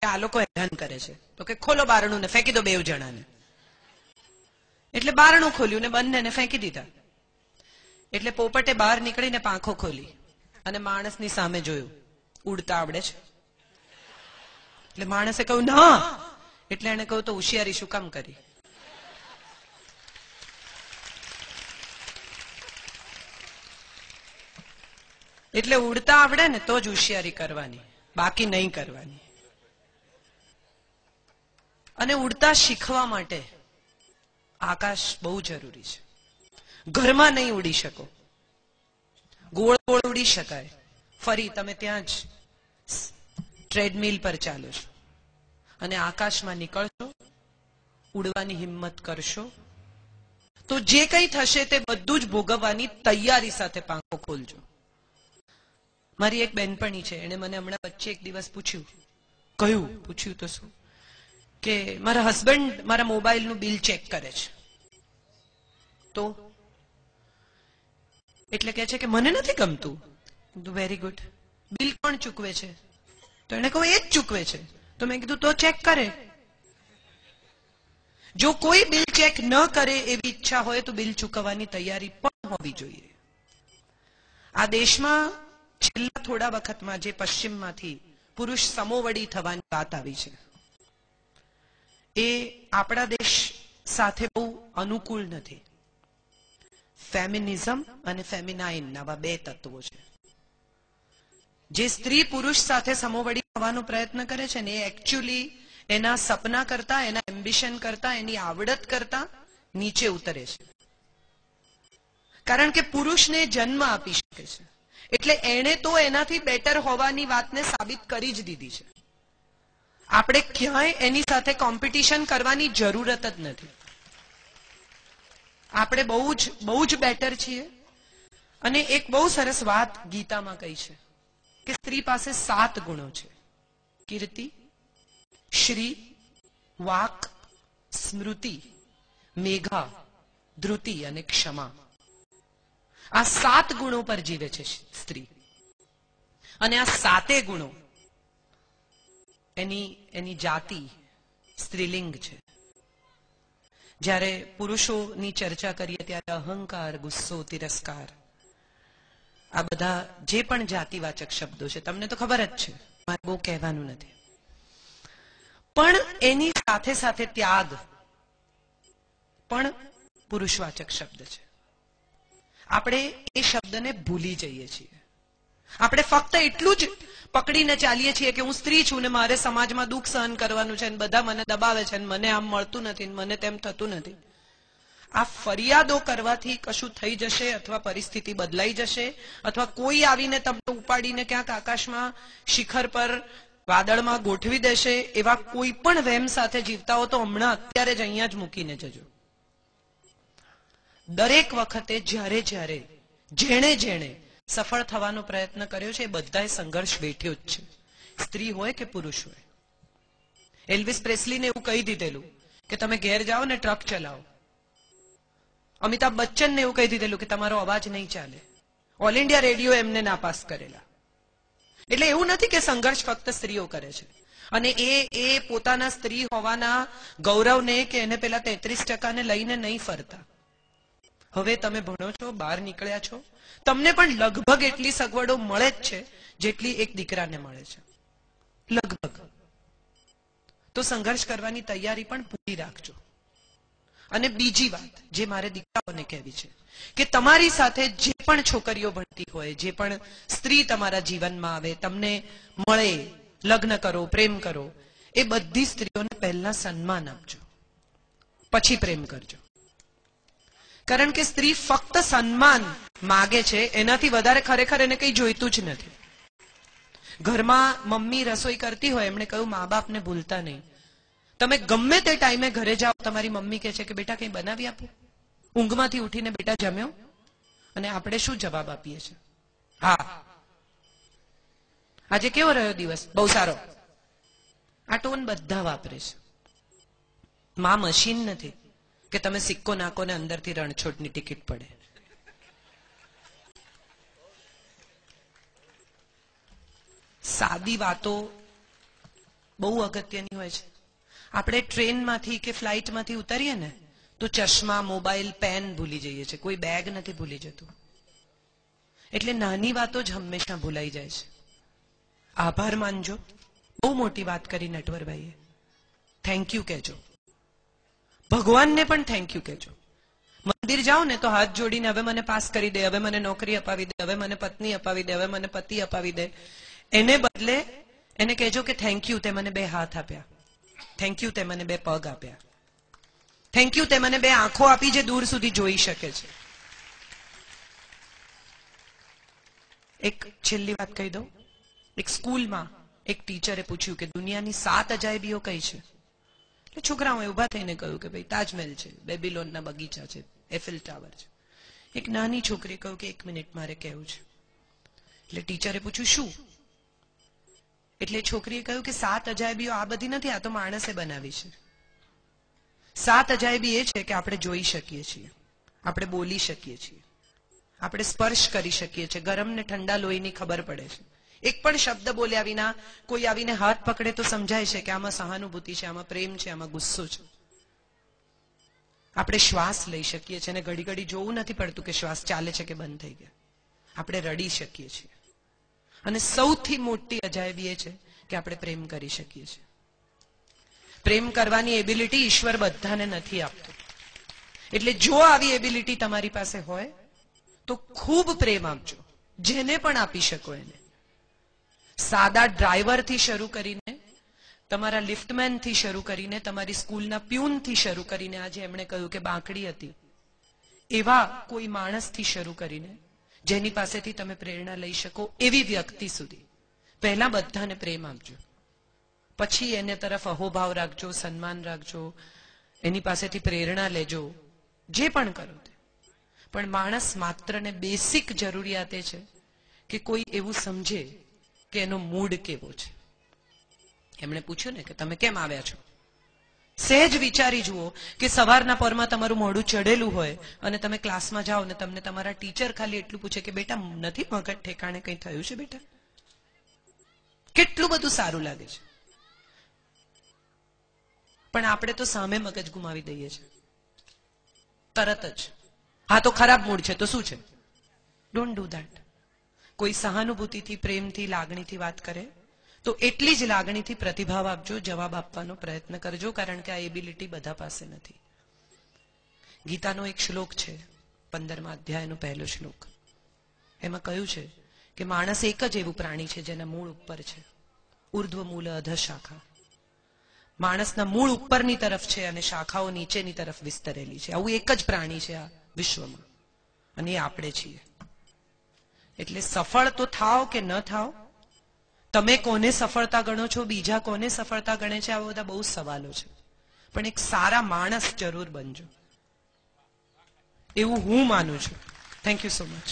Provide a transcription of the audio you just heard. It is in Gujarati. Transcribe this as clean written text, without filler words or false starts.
આ લોકો હેરાન કરે છે, તો કે ખોલો બારણું ને ફેંકી દો બેવ જણાને. એટલે બારણું ખોલ્યું ને બંનેને ફેંકી દીધા. એટલે પોપટે બહાર નીકળીને પાંખો ખોલી અને માણસની સામે જોયું, ઉડતા આવડે છે? એટલે માણસે કહ્યું ના. એટલે એને કહ્યું તો હોશિયારી શું કામ કરી? એટલે ઉડતા આવડે ને તો જ હોશિયારી કરવાની, બાકી નહીં કરવાની. અને ઉડતા શીખવા માટે આકાશ બહુ જરૂરી છે. ઘરમાં નહીં ઉડી શકો, ગોળ ગોળ ઉડી શકાય. ફરી તમે ત્યાં જ ટ્રેડમિલ પર ચાલો છો અને આકાશમાં નીકળશો, ઉડવાની હિંમત કરશો, તો જે કંઈ થશે તે બધું જ ભોગવવાની તૈયારી સાથે પાંખો ખોલજો. મારી એક બેનપણી છે, એને મને હમણાં વચ્ચે એક દિવસ પૂછ્યું. પૂછ્યું તો શું કે મારા હસબન્ડ મારા મોબાઈલનું બિલ ચેક કરે છે. તો એટલે કહે છે કે મને નથી ગમતું. Very good. બિલ કોણ ચૂકવે છે? તો એને કહું એ જ ચૂકવે છે. તો મેં કીધું તો ચેક કરે. જો કોઈ બિલ ચેક ન કરે એવી ઈચ્છા હોય તો બિલ ચૂકવવાની તૈયારી પણ હોવી જોઈએ. આ દેશમાં છેલ્લા થોડા વખતમાં જે પશ્ચિમમાંથી પુરુષ સમોવડી થવાની વાત આવી છે, એ આપણા દેશ સાથે બહુ અનુકૂળ નથી. ફેમિનિઝમ અને ફેમિનાઇન આવા બે તત્વો છે. જે સ્ત્રી પુરુષ સાથે સમોવડી થવાનો પ્રયત્ન કરે છે ને, એ એકચ્યુઅલી એના સપના કરતા, એના એમ્બિશન કરતા, એની આવડત કરતા નીચે ઉતરે છે. કારણ કે પુરુષને જન્મ આપી શકે છે, એટલે એણે તો એનાથી બેટર હોવાની વાતને સાબિત કરી જ દીધી છે. આપણે ક્યાંય એની સાથે કોમ્પિટિશન કરવાની જરૂરત જ નથી. આપણે બહુ જ બેટર છીએ. અને એક બહુ સરસ વાત ગીતામાં કહી છે કે સ્ત્રી પાસે 7 ગુણો છે: કીર્તિ, શ્રી, વાક, સ્મૃતિ, મેઘા, ધૃતિ અને ક્ષમા. આ 7 ગુણો પર જીવે છે સ્ત્રી. અને આ 7 ગુણો એની જાતિ સ્ત્રીલિંગ છે. જ્યારે પુરુષોની ચર્ચા કરીએ ત્યારે અહંકાર, ગુસ્સો, તિરસ્કાર, આ બધા જે પણ જાતિવાચક શબ્દો છે, તમને તો ખબર જ છે, મારે બહુ કહેવાનું નથી. પણ એની સાથે સાથે ત્યાગ પણ પુરુષવાચક શબ્દ છે. આપણે એ શબ્દને ભૂલી જઈએ છીએ. આપણે ફક્ત એટલું જ પકડીને ચાલીએ છીએ કે હું સ્ત્રી છું ને મારે સમાજમાં દુઃખ સહન કરવાનું છે, બધા મને દબાવે છે, મને આમ મળતું નથી, મને તેમ થતું નથી. આ ફરિયાદો કરવાથી કશું થઈ જશે અથવા પરિસ્થિતિ બદલાઈ જશે અથવા કોઈ આવીને તમને ઉપાડીને ક્યાંક આકાશમાં શિખર પર વાદળમાં ગોઠવી દેશે, એવા કોઈ પણ વહેમ સાથે જીવતા હો તો હમણાં અત્યારે જ અહીંયા જ મૂકીને જજો. દરેક વખતે જ્યારે જેણે સફળ થવાનો પ્રયત્ન કર્યો છે, એ બધાએ સંઘર્ષ વેઠ્યો જ છે, સ્ત્રી હોય કે પુરુષ હોય. એલ્વિસ પ્રેસ્લીને એવું કહી દીધેલું કે તમે ઘેર જાઓ ને ટ્રક ચલાવો. અમિતાભ બચ્ચનને એવું કહી દીધેલું કે તમારો અવાજ નહીં ચાલે. ઓલ ઇન્ડિયા રેડિયો એમને નાપાસ કરેલા. એટલે એવું નથી કે સંઘર્ષ ફક્ત સ્ત્રીઓ કરે છે. અને એ પોતાના સ્ત્રી હોવાના ગૌરવને કે એને પેલા 33% લઈને નહીં ફરતા. હવે તમે ભણો છો, બહાર નીકળ્યા છો, તમને પણ લગભગ એટલી સગવડો મળે જ છે જેટલી એક દીકરાને મળે છે, લગભગ. તો સંઘર્ષ કરવાની તૈયારી પણ પૂરી રાખજો. અને બીજી વાત જે મારે દીકરાઓને કહેવી છે કે તમારી સાથે જે પણ છોકરીઓ ભણતી હોય, જે પણ સ્ત્રી તમારા જીવનમાં આવે, તમને મળે, લગ્ન કરો, પ્રેમ કરો, એ બધી સ્ત્રીઓને પહેલા સન્માન આપજો, પછી પ્રેમ કરજો. કારણ કે સ્ત્રી ફક્ત સન્માન માગે છે, એનાથી વધારે ખરેખર એને કંઈ જોઈતું જ નથી. ઘરમાં મમ્મી રસોઈ કરતી હોય, એમણે કહ્યું મા બાપને ભૂલતા નહીં. તમે ગમે તે ટાઈમે ઘરે જાઓ, તમારી મમ્મી કહે છે કે બેટા કંઈ બનાવી આપું? ઊંઘમાંથી ઉઠીને બેટા જમ્યો? અને આપણે શું જવાબ આપીએ છીએ? હા. આજે કેવો રહ્યો દિવસ? બહુ સારો. આ ટોન બધા વાપરે છે. માં મશીન નથી કે તમે સિક્કો નાખો ને અંદરથી રણછોડની ટિકિટ પડે. સાદી વાતો બહુ અગત્યની હોય છે. આપણે ટ્રેનમાંથી કે ફ્લાઇટમાંથી ઉતરીએ ને તો ચશ્મા, મોબાઈલ, પેન ભૂલી જઈએ છીએ, કોઈ બેગ નથી ભૂલી જતું. એટલે નાની વાતો જ હંમેશા ભૂલાઈ જાય છે. આભાર માનજો. બહુ મોટી વાત કરી નટવરભાઈએ. થેન્ક યુ કહેજો. ભગવાનને પણ થેન્ક યુ કહેજો. મંદિર જાઓ ને તો હાથ જોડીને હવે મને પાસ કરી દે, હવે મને નોકરી અપાવી દે, હવે મને પત્ની અપાવી દે, હવે મને પતિ અપાવી દે. એને બદલે એને કહેજો કે થેન્ક યુ, તે મને 2 હાથ આપ્યા. થેન્ક યુ, તે મને 2 પગ આપ્યા. થેન્ક યુ, તે મને 2 આંખો આપી જે દૂર સુધી જોઈ શકે છે. એક છેલ્લી વાત કહી દઉં. એક સ્કૂલમાં એક ટીચરે પૂછ્યું કે દુનિયાની 7 અજાયબીઓ કઈ છે? એટલે છોકરાઓએ ઉભા થઈને કહ્યું કે ભાઈ તાજમહેલ છે, બેબીલોનના બગીચા છે, એફિલ ટાવર છે. એક નાની છોકરીએ કહ્યું કે 1 મિનિટ મારે કહેવું છે. એટલે ટીચરે પૂછ્યું શું? એટલે છોકરીએ કહ્યું કે 7 અજાયબીઓ આ બધી નથી, આ તો માણસે બનાવી છે. 7 અજાયબી એ છે કે આપણે જોઈ શકીએ છીએ, આપણે બોલી શકીએ છીએ, આપણે સ્પર્શ કરી શકીએ છીએ, ગરમ ને ઠંડા લોહીની ખબર પડે છે. એક પણ શબ્દ બોલ્યા વિના કોઈ આવીને હાથ પકડે તો સમજાય છે કે આમાં સહાનુભૂતિ છે, આમાં પ્રેમ છે, આમાં ગુસ્સો છે. આપણે શ્વાસ લઈ શકીએ છીએ અને ઘડી ઘડી જોવું નથી પડતું કે શ્વાસ ચાલે છે કે બંધ થઈ ગયા. આપણે રડી શકીએ છીએ. અને સૌથી મોટી અજાયબી એ છે કે આપણે પ્રેમ કરી શકીએ છીએ. પ્રેમ કરવાની એબિલિટી ઈશ્વર બધાને નથી આપતો. એટલે જો આવી એબિલિટી તમારી પાસે હોય તો ખૂબ પ્રેમ આપજો, જેને પણ આપી શકો એને. સાદા ડ્રાઈવરથી શરૂ કરીને, તમારા લિફ્ટમેનથી શરૂ કરીને, તમારી સ્કૂલના પ્યુનથી શરૂ કરીને, આજે એમણે કહ્યું કે બાંકડી હતી, એવા કોઈ માણસથી શરૂ કરીને જેની પાસેથી તમે પ્રેરણા લઈ શકો એવી વ્યક્તિ સુધી પહેલા બધાને પ્રેમ આપજો. પછી એને તરફ અહોભાવ રાખજો, સન્માન રાખજો, એની પાસેથી પ્રેરણા લેજો, જે પણ કરો તે. પણ માણસ માત્ર ને બેસિક જરૂરિયાત એ છે કે કોઈ એવું સમજે કે એનો મૂડ કેવો છે. એમણે પૂછ્યું ને કે તમે કેમ આવ્યા છો? સહેજ વિચારી જુઓ કે સવારના પરમાં તમારું મોઢું ચડેલું હોય અને તમે ક્લાસમાં જાઓ ને તમને તમારા ટીચર ખાલી એટલું પૂછે કે બેટા નથી મગજ ઠેકાણે કંઈ થયું છે બેટા? કેટલું બધું સારું લાગે છે. પણ આપણે તો સામે મગજ ગુમાવી દઈએ છીએ તરત જ. હા તો ખરાબ મૂડ છે તો શું છે? Don't do that. કોઈ સહાનુભૂતિથી, પ્રેમથી, લાગણીથી વાત કરે તો એટલી જ લાગણીથી પ્રતિભાવ આપજો, જવાબ આપવાનો પ્રયત્ન કરજો, કારણ કે આ એબિલિટી બધા પાસે નથી. ગીતાનો એક શ્લોક છે, 15મા અધ્યાયનો પહેલો શ્લોક. એમાં કહ્યું છે કે માણસ એક જ એવું પ્રાણી છે જેના મૂળ ઉપર છે, ઉર્ધ્વ મૂલ અધ શાખા. માણસના મૂળ ઉપરની તરફ છે અને શાખાઓ નીચેની તરફ વિસ્તરેલી છે. આવું એક જ પ્રાણી છે આ વિશ્વમાં, અને એ આપણે છીએ. એટલે સફળ તો થાવ કે ન થાવ, તમે કોને સફળતા ગણો છો, બીજા કોને સફળતા ગણે છે, આ બધા બહુ સવાલો છે. પણ એક સારા માણસ જરૂર બનજો, એવું હું માનું છું. Thank you so much.